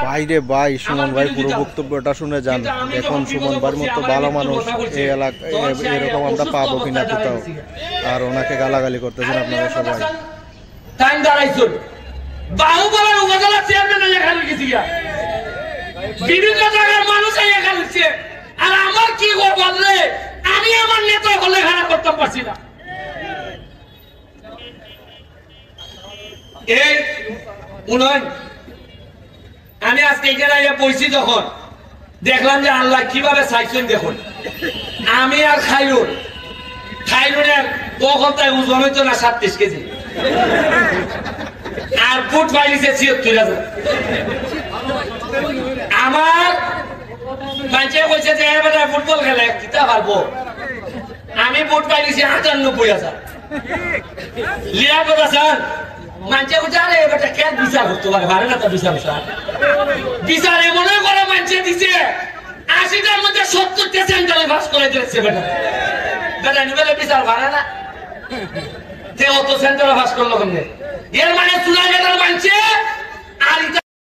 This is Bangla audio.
ভাইরে ভাই, সুমন ভাই পুরো বক্তব্যটা শুনে যান। এখন সুমন ভাইয়ের মতো ভালো মানুষ এই এলাকায় এরকম আমরা পাবো কিনা কোথাও। আর ওনাকে গালাগালি করতেছেন আপনারা সবাই। টাইম দাঁড়াইছুন বাহুবলের উপজেলা চেয়ারম্যান এখানে গেছি বিভিন্ন জায়গার মানুষ এখানে গেছে। আর আমার কি বললে আমি আমার নেতা হলে খারাপ করতে পারছি না। এই উন্নয়ন আমি আজকে এখানে বসছি যখন দেখলাম যে আল্লাহ কিভাবে চাইছেন দেখুন। আমি আর খাইরুনের তখন তাই ওজন হইতো না 37 কেজি আর ফুট পাইছে 76,000। আমার মানুষে বলছে যে এবারে ফুটবল খেলে কিতা পারবো, আমি ফুট পাইছি 98,000। লিয়া কথা স্যার মানুষে বলছে আরে এবারটা কেন বিচার করতে পারে ভালো না। তো বিচার স্যার বিচার এমন করে মানুষে দিছে 80টার মধ্যে 70টা সেন্টারে পাস করে দিয়েছে। বেটা বেটা নিবেলে বিচার ভালো না তে অত সেন্টারে পাস করলো কেমনে? এর মানে চুলা গেটার মানছে আর